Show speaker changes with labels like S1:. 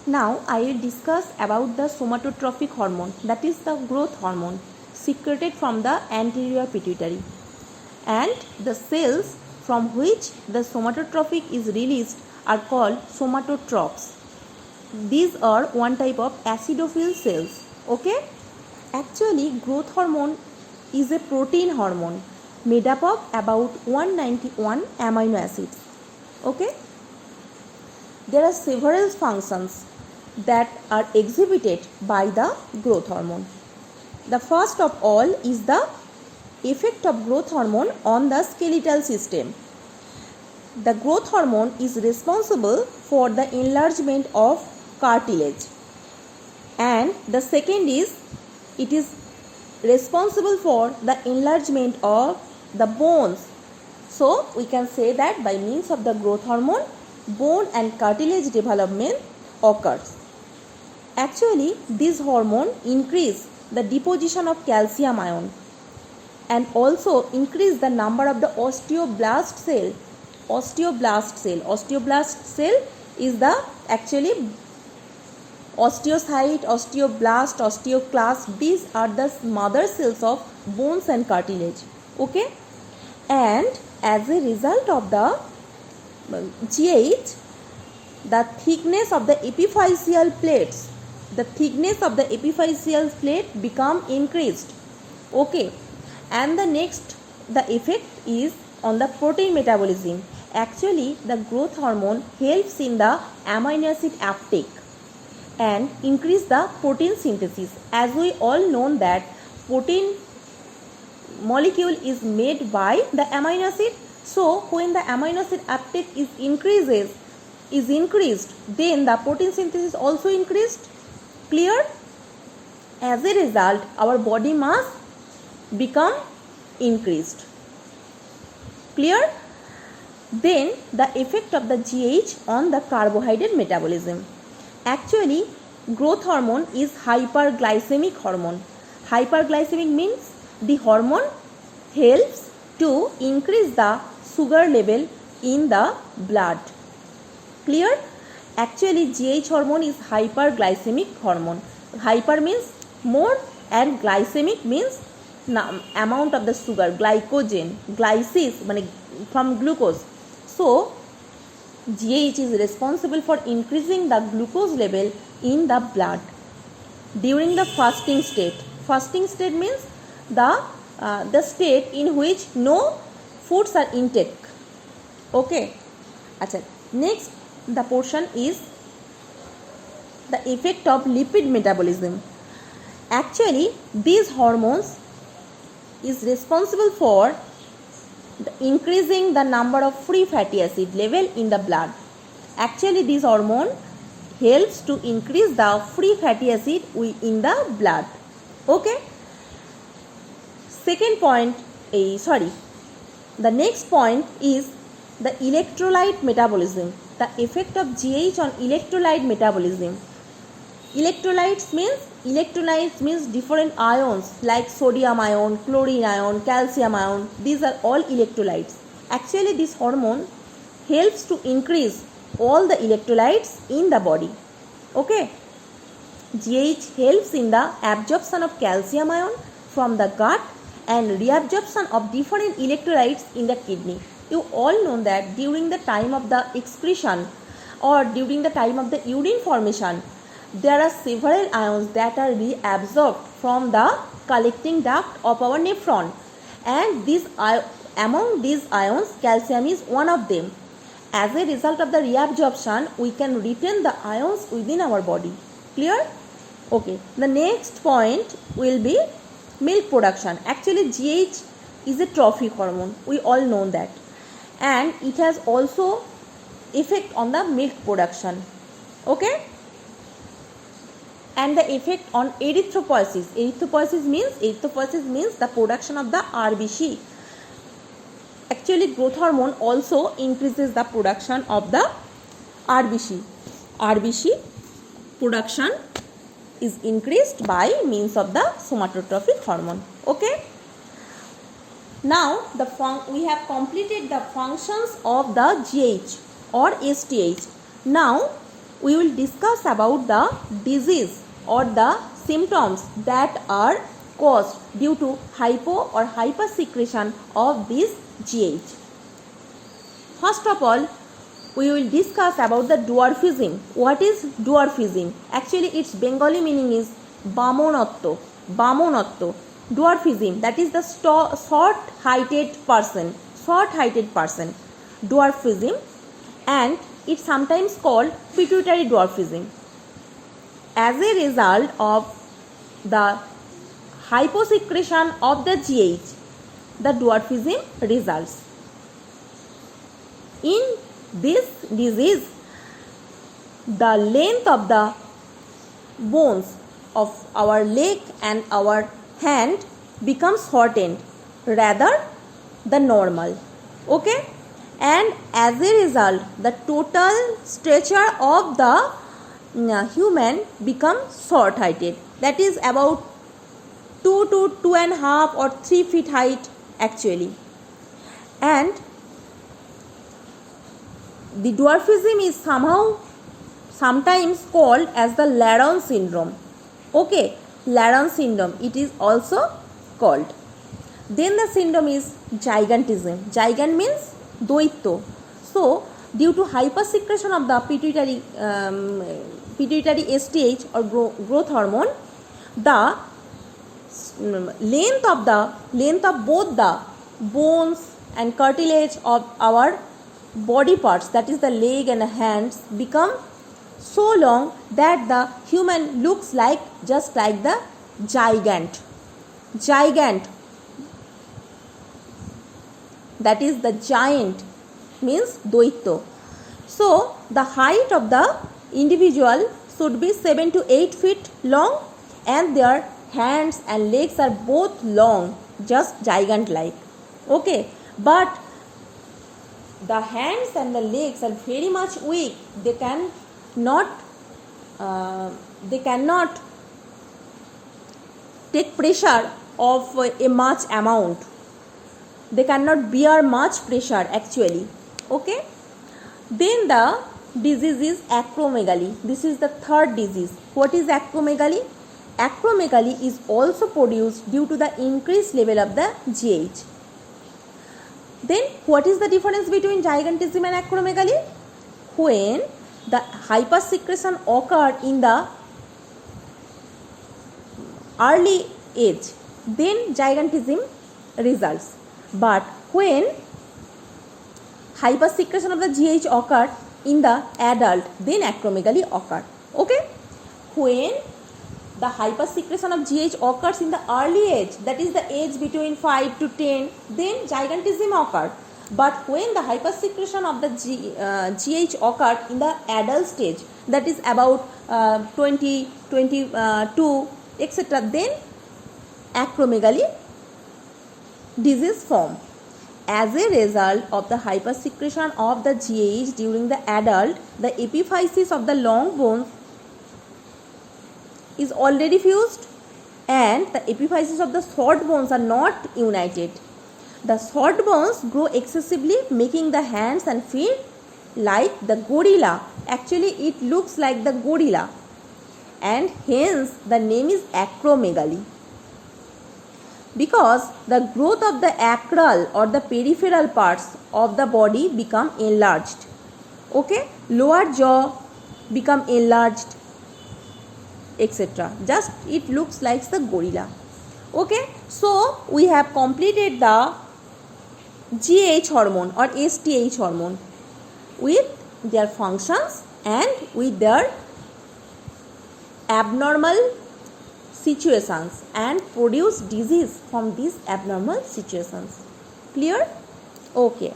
S1: Now I will discuss about the somatotrophic hormone, that is the growth hormone secreted from the anterior pituitary, and the cells from which the somatotrophic is released are called somatotrophs. These are one type of acidophil cells. Okay, actually growth hormone is a protein hormone made up of about 191 amino acids. Okay, there are several functions that are exhibited by the growth hormone. The first of all is the effect of growth hormone on the skeletal system. The growth hormone is responsible for the enlargement of cartilage, and the second is it is responsible for the enlargement of the bones. So we can say that by means of the growth hormone, bone and cartilage development occurs. Actually, this hormone increase the deposition of calcium ion and also increase the number of the osteoblast cell. Osteoblast cell is the actually osteocyte, osteoblast, osteoclast. These are the mother cells of bones and cartilage. Okay, and as a result of the GH, the thickness of the epiphyseal plates, become increased. Okay, and the next, the effect is on the protein metabolism. Actually, the growth hormone helps in the amino acid uptake and increase the protein synthesis. As we all know that protein molecule is made by the amino acid. So when the amino acid uptake is increased, then the protein synthesis also increased. Clear? As a result, our body mass become increased. Clear? Then the effect of the GH on the carbohydrate metabolism. Actually, growth hormone is hyperglycemic hormone. Hyperglycemic means the hormone helps to increase the sugar level in the blood. Clear? Actually, GH hormone is hyperglycemic hormone. Hyper means more and glycemic means amount of the sugar, glycogen, glycis from glucose. So GH is responsible for increasing the glucose level in the blood during the fasting state. Fasting state means the state in which no foods are intake. Okay. Achha. Next, the portion is the effect of lipid metabolism. Actually, these hormones is responsible for increasing the number of free fatty acid level in the blood. Actually, this hormone helps to increase the free fatty acid in the blood. Okay. The next point is the electrolyte metabolism. The effect of GH on electrolyte metabolism. Electrolytes means different ions like sodium ion, chlorine ion, calcium ion. These are all electrolytes. Actually, this hormone helps to increase all the electrolytes in the body. Okay. GH helps in the absorption of calcium ion from the gut and reabsorption of different electrolytes in the kidney. You all know that during the time of the excretion or during the time of the urine formation, there are several ions that are reabsorbed from the collecting duct of our nephron, and among these ions, calcium is one of them. As a result of the reabsorption, we can retain the ions within our body. Clear? Okay. The next point will be milk production. Actually, GH is a trophic hormone. We all know that. And it has also effect on the milk production. Okay. And the effect on erythropoiesis. Erythropoiesis means the production of the RBC. Actually, growth hormone also increases the production of the RBC. RBC production is increased by means of the somatotrophic hormone. Okay. Now we have completed the functions of the GH or STH. Now we will discuss about the disease or the symptoms that are caused due to hypo or hypersecretion of this GH. First of all, we will discuss about the dwarfism. What is dwarfism? Actually, its Bengali meaning is bamonotto. Bamonotto. Dwarfism, that is the short-heighted person. Short-heighted person. Dwarfism, and it's sometimes called pituitary dwarfism. As a result of the hyposecretion of the GH, the dwarfism results. In this disease, the length of the bones of our leg and our hand becomes shortened rather than normal. Okay? And as a result, the total stature of the human becomes short-heighted. That is about 2 to 2.5 or 3 feet height actually. And the dwarfism is sometimes called as the Laron syndrome. Okay, Laron syndrome it is also called. Then the syndrome is gigantism. Gigant means doitto. So, due to hypersecretion of the pituitary STH or growth hormone, the length of both the bones and cartilage of our body parts, that is the leg and the hands, become so long that the human looks like just like the gigant. That is the giant means doitto. So the height of the individual should be 7 to 8 feet long, and their hands and legs are both long, just gigant like. Okay, but the hands and the legs are very much weak. They cannot take pressure of a much amount. They cannot bear much pressure actually. Okay. Then the disease is acromegaly. This is the third disease. What is acromegaly? Acromegaly is also produced due to the increased level of the GH. Then what is the difference between gigantism and acromegaly? When the hypersecretion occurred in the early age, then gigantism results. But when hypersecretion of the GH occurred in the adult, then acromegaly occurred. Okay? When the hypersecretion of GH occurs in the early age, that is the age between 5 to 10, then gigantism occurred. But when the hypersecretion of the GH occurred in the adult stage, that is about 20, 22, etc., then acromegaly disease form. As a result of the hypersecretion of the GH during the adult, the epiphysis of the long bones is already fused, and the epiphysis of the short bones are not united. The short bones grow excessively, making the hands and feet like the gorilla. Actually, it looks like the gorilla, and hence the name is acromegaly. Because the growth of the acral or the peripheral parts of the body become enlarged. Okay, lower jaw become enlarged, etc. Just it looks like the gorilla. Okay, so we have completed the GH hormone or STH hormone with their functions and with their abnormal situations and produce disease from these abnormal situations. Clear? Okay.